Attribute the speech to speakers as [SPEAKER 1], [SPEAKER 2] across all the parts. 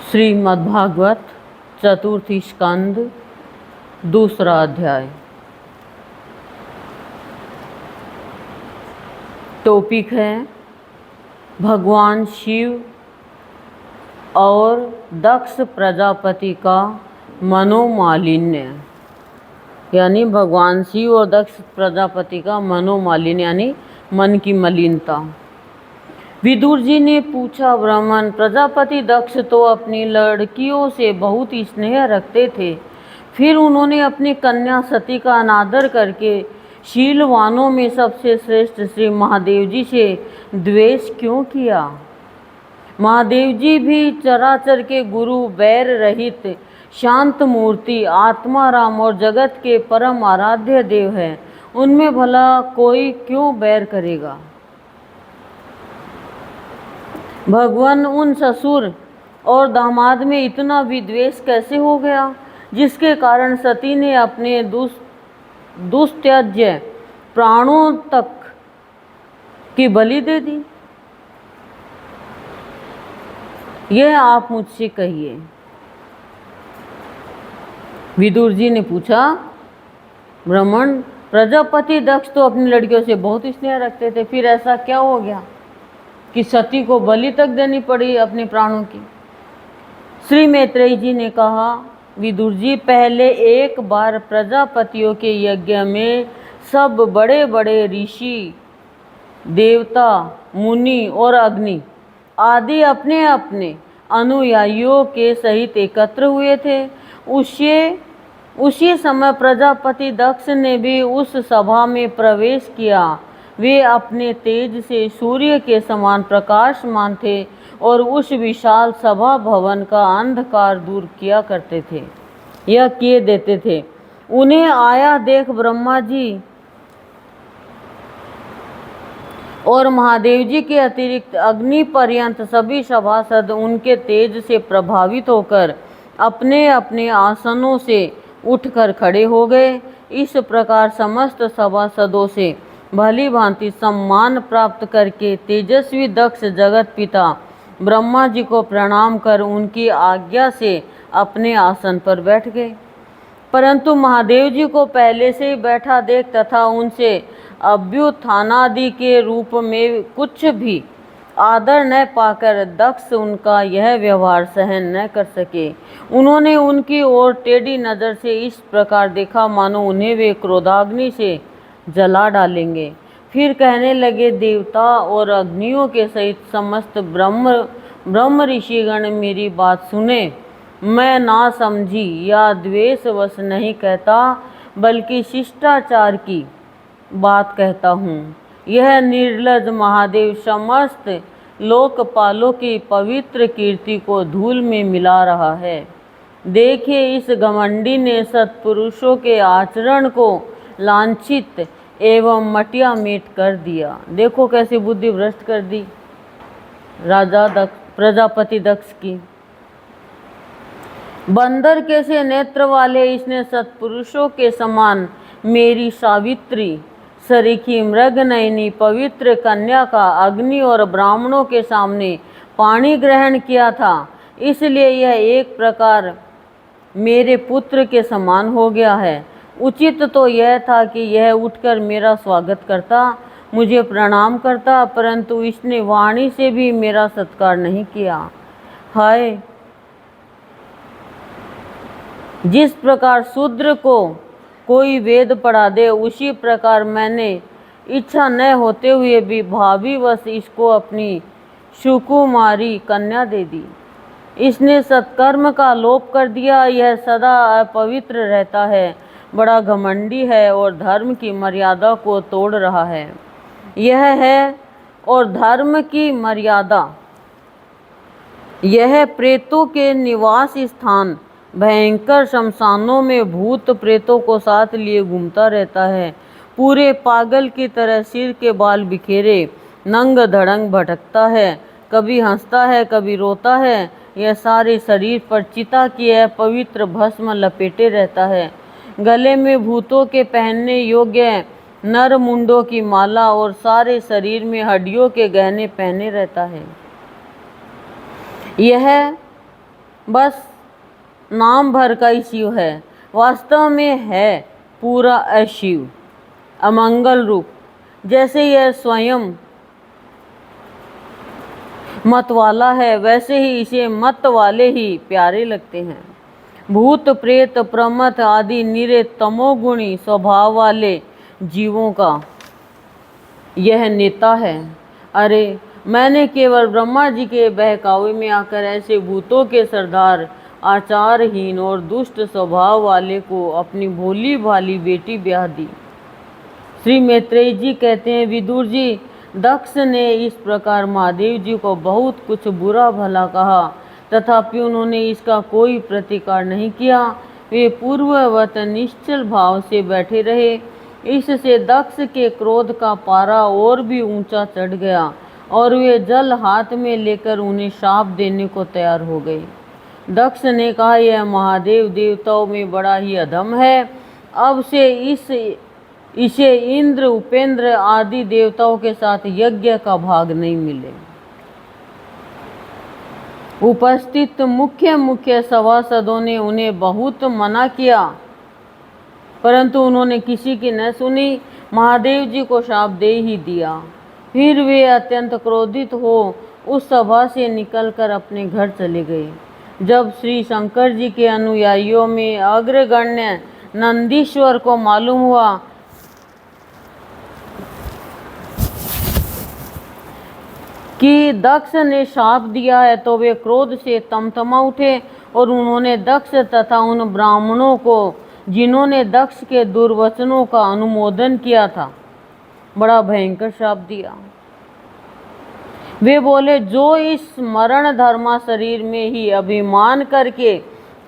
[SPEAKER 1] श्रीमद्भागवत चतुर्थी स्कंद दूसरा अध्याय। टॉपिक है भगवान शिव और दक्ष प्रजापति का मनोमालिन्य, यानी भगवान शिव और दक्ष प्रजापति का मनोमालिन्य यानी मन की मलिनता। विदुर जी ने पूछा, ब्राह्मण, प्रजापति दक्ष तो अपनी लड़कियों से बहुत स्नेह रखते थे, फिर उन्होंने अपनी कन्या सती का अनादर करके शीलवानों में सबसे श्रेष्ठ श्री महादेव जी से द्वेष क्यों किया? महादेव जी भी चराचर के गुरु, बैर रहित, शांत मूर्ति, आत्माराम और जगत के परम आराध्य देव हैं, उनमें भला कोई क्यों बैर करेगा? भगवान, उन ससुर और दामाद में इतना विद्वेष कैसे हो गया, जिसके कारण सती ने अपने दुस्त्यज्य प्राणों तक की बलि दे दी? यह आप मुझसे कहिए। विदुर जी ने पूछा, ब्राह्मण, प्रजापति दक्ष तो अपनी लड़कियों से बहुत स्नेह रखते थे, फिर ऐसा क्या हो गया कि सती को बलि तक देनी पड़ी अपने प्राणों की? श्री मैत्रेयी जी ने कहा, विदुर जी, पहले एक बार प्रजापतियों के यज्ञ में सब बड़े बड़े ऋषि, देवता, मुनि और अग्नि आदि अपने अपने अनुयायियों के सहित एकत्र हुए थे। उसी समय प्रजापति दक्ष ने भी उस सभा में प्रवेश किया। वे अपने तेज से सूर्य के समान प्रकाशमान थे और उस विशाल सभा भवन का अंधकार दूर किया करते थे, यह किए देते थे। उन्हें आया देख ब्रह्मा जी और महादेव जी के अतिरिक्त अग्नि पर्यंत सभी सभासद उनके तेज से प्रभावित होकर अपने अपने आसनों से उठकर खड़े हो गए। इस प्रकार समस्त सभासदों से भली भांति सम्मान प्राप्त करके तेजस्वी दक्ष जगत पिता ब्रह्मा जी को प्रणाम कर उनकी आज्ञा से अपने आसन पर बैठ गए। परंतु महादेव जी को पहले से ही बैठा देख तथा उनसे अभ्युत्थानादि के रूप में कुछ भी आदर न पाकर दक्ष उनका यह व्यवहार सहन न कर सके। उन्होंने उनकी ओर टेढ़ी नज़र से इस प्रकार देखा मानो उन्हें वे क्रोधाग्नि से जला डालेंगे। फिर कहने लगे, देवता और अग्नियों के सहित समस्त ब्रह्म ऋषिगण मेरी बात सुने। मैं ना समझी या द्वेषवश नहीं कहता, बल्कि शिष्टाचार की बात कहता हूँ। यह निर्लज्ज महादेव समस्त लोकपालों की पवित्र कीर्ति को धूल में मिला रहा है। देखिए, इस घमंडी ने सत्पुरुषों के आचरण को लांछित एवं मटिया मेट कर दिया। देखो कैसी बुद्धि भ्रष्ट कर दी राजा प्रजापति दक्ष की। बंदर कैसे नेत्र वाले इसने सत्पुरुषों के समान मेरी सावित्री, सरीखी, मृगनयनी पवित्र कन्या का अग्नि और ब्राह्मणों के सामने पाणी ग्रहण किया था। इसलिए यह एक प्रकार मेरे पुत्र के समान हो गया है। उचित तो यह था कि यह उठकर मेरा स्वागत करता, मुझे प्रणाम करता, परंतु इसने वाणी से भी मेरा सत्कार नहीं किया। हाय, जिस प्रकार शूद्र को कोई वेद पढ़ा दे, उसी प्रकार मैंने इच्छा न होते हुए भी भावीवश इसको अपनी सुकुमारी कन्या दे दी। इसने सत्कर्म का लोप कर दिया। यह सदा अपवित्र रहता है, बड़ा घमंडी है और धर्म की मर्यादा को तोड़ रहा है। यह है और धर्म की मर्यादा, यह प्रेतों के निवास स्थान भयंकर शमशानों में भूत प्रेतों को साथ लिए घूमता रहता है। पूरे पागल की तरह सिर के बाल बिखेरे नंग धड़ंग भटकता है, कभी हंसता है, कभी रोता है। यह सारे शरीर पर चिता की पवित्र भस्म लपेटे रहता है। गले में भूतों के पहनने योग्य नर मुंडों की माला और सारे शरीर में हड्डियों के गहने पहने रहता है। यह बस नाम भर का ही शिव है, वास्तव में है पूरा अशिव, अमंगल रूप। जैसे यह स्वयं मत वाला है, वैसे ही इसे मत वाले ही प्यारे लगते हैं। भूत प्रेत प्रमथ आदि निरे तमोगुणी स्वभाव वाले जीवों का यह नेता है। अरे मैंने केवल ब्रह्मा जी के बहकावे में आकर ऐसे भूतों के सरदार, आचारहीन और दुष्ट स्वभाव वाले को अपनी भोली भाली बेटी ब्याह दी। श्री मैत्रेय जी कहते हैं, विदुर जी, दक्ष ने इस प्रकार महादेव जी को बहुत कुछ बुरा भला कहा, तथापि उन्होंने इसका कोई प्रतिकार नहीं किया। वे पूर्ववत निश्चल भाव से बैठे रहे। इससे दक्ष के क्रोध का पारा और भी ऊंचा चढ़ गया और वे जल हाथ में लेकर उन्हें शाप देने को तैयार हो गए। दक्ष ने कहा, यह महादेव देवताओं में बड़ा ही अधम है। अब से इसे इंद्र, उपेंद्र आदि देवताओं के साथ यज्ञ का भाग नहीं मिले। उपस्थित मुख्य सभासदों ने उन्हें बहुत मना किया, परंतु उन्होंने किसी की न सुनी, महादेव जी को शाप दे ही दिया। फिर वे अत्यंत क्रोधित हो उस सभा से निकलकर अपने घर चले गए। जब श्री शंकर जी के अनुयायियों में अग्रगण्य नंदीश्वर को मालूम हुआ कि दक्ष ने शाप दिया है, तो वे क्रोध से तमतमा उठे और उन्होंने दक्ष तथा उन ब्राह्मणों को जिन्होंने दक्ष के दुर्वचनों का अनुमोदन किया था, बड़ा भयंकर शाप दिया। वे बोले, जो इस मरण धर्मा शरीर में ही अभिमान करके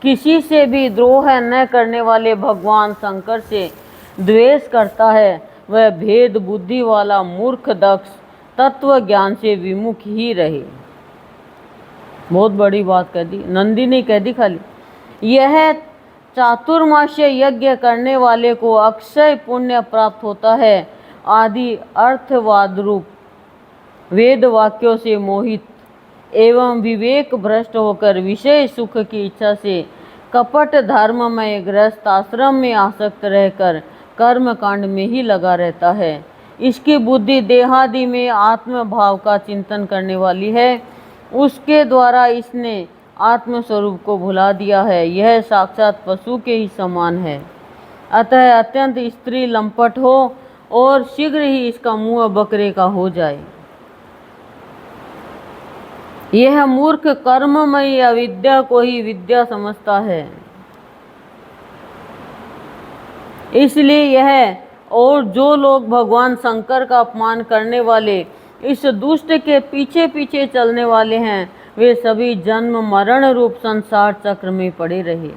[SPEAKER 1] किसी से भी द्रोह न करने वाले भगवान शंकर से द्वेष करता है, वह भेद बुद्धि वाला मूर्ख दक्ष तत्व ज्ञान से विमुख ही रहे। बहुत बड़ी बात कह दी, नंदी ने कह दी खाली। यह चातुर्मास्य यज्ञ करने वाले को अक्षय पुण्य प्राप्त होता है आदि अर्थवाद रूप वेद वाक्यों से मोहित एवं विवेक भ्रष्ट होकर विषय सुख की इच्छा से कपट धर्ममय गृहस्थ आश्रम में आसक्त रहकर कर्म कांड में ही लगा रहता है। इसकी बुद्धि देहादि में आत्म भाव का चिंतन करने वाली है, उसके द्वारा इसने आत्म स्वरूप को भुला दिया है। यह साक्षात पशु के ही समान है। अतः अत्यंत स्त्री लंपट हो और शीघ्र ही इसका मुंह बकरे का हो जाए। यह मूर्ख कर्ममयी अविद्या को ही विद्या समझता है, इसलिए यह और जो लोग भगवान शंकर का अपमान करने वाले इस दुष्ट के पीछे पीछे चलने वाले हैं, वे सभी जन्म मरण रूप संसार चक्र में पड़े रहे।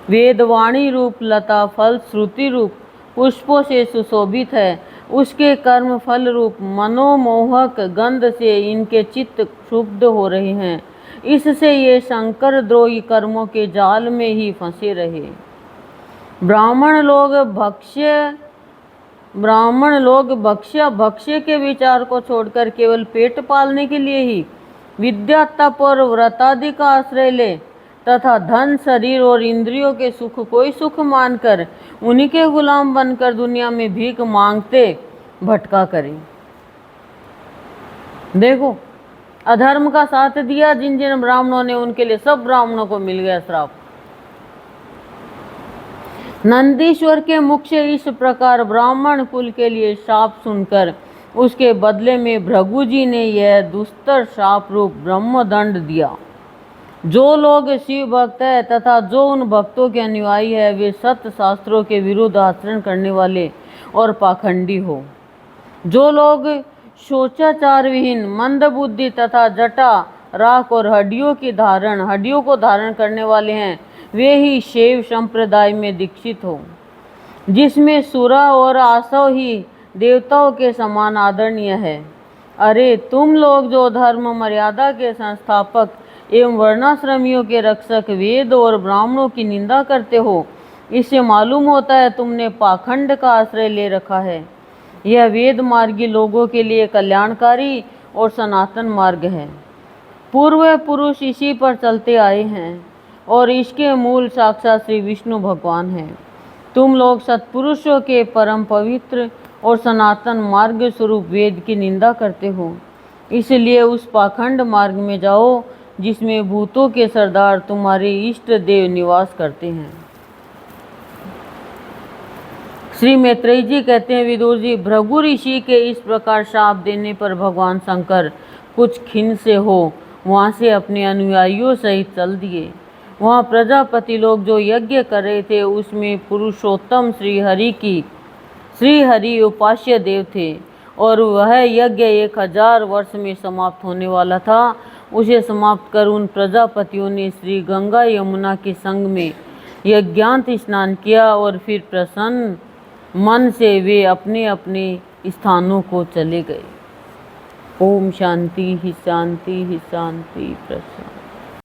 [SPEAKER 1] वेदवाणी रूप लता फल श्रुति रूप पुष्पों से सुशोभित है, उसके कर्म फल रूप मनोमोहक गंध से इनके चित्त क्षुब्ध हो रहे हैं। इससे ये शंकर द्रोही कर्मों के जाल में ही फंसे रहे। ब्राह्मण लोग भक्ष्य के विचार को छोड़कर केवल पेट पालने के लिए ही विद्या तप और व्रतादि का आश्रय ले तथा धन शरीर और इंद्रियों के सुख को ही सुख मानकर उन्हीं के गुलाम बनकर दुनिया में भीख मांगते भटका करें। देखो, अधर्म का साथ दिया जिन जिन ब्राह्मणों ने, उनके लिए सब ब्राह्मणों को मिल गया श्राप। नंदीश्वर के मुख से इस प्रकार ब्राह्मण कुल के लिए शाप सुनकर उसके बदले में भृगु जी ने यह दुस्तर शाप रूप ब्रह्मदंड दिया। जो लोग शिव भक्त है तथा जो उन भक्तों के अनुयायी है, वे सत्य शास्त्रों के विरुद्ध आचरण करने वाले और पाखंडी हो। जो लोग शोचाचार विहीन मंद बुद्धि तथा जटा राख और हड्डियों को धारण करने वाले हैं, वे ही शैव संप्रदाय में दीक्षित हो, जिसमें सुरा और आसव ही देवताओं के समान आदरणीय है। अरे तुम लोग जो धर्म मर्यादा के संस्थापक एवं वर्णाश्रमियों के रक्षक वेद और ब्राह्मणों की निंदा करते हो, इससे मालूम होता है तुमने पाखंड का आश्रय ले रखा है। यह वेद मार्गी लोगों के लिए कल्याणकारी और सनातन मार्ग है। पूर्व पुरुष इसी पर चलते आए हैं और इसके मूल साक्षात श्री विष्णु भगवान हैं। तुम लोग सत्पुरुषों के परम पवित्र और सनातन मार्ग स्वरूप वेद की निंदा करते हो, इसलिए उस पाखंड मार्ग में जाओ जिसमें भूतों के सरदार तुम्हारे इष्ट देव निवास करते हैं। श्री मैत्रेय जी कहते हैं, विदुर जी, भृगु ऋषि के इस प्रकार शाप देने पर भगवान शंकर कुछ खिन्न से हो वहाँ से अपने अनुयायियों सहित चल दिए। वहाँ प्रजापति लोग जो यज्ञ कर रहे थे उसमें पुरुषोत्तम श्री हरि उपास्य देव थे और वह यज्ञ 1000 वर्ष में समाप्त होने वाला था। उसे समाप्त कर उन प्रजापतियों ने श्री गंगा यमुना के संग में यज्ञांत स्नान किया और फिर प्रसन्न मन से वे अपने अपने स्थानों को चले गए। ओम शांति ही शांति ही शांति प्रसन्न।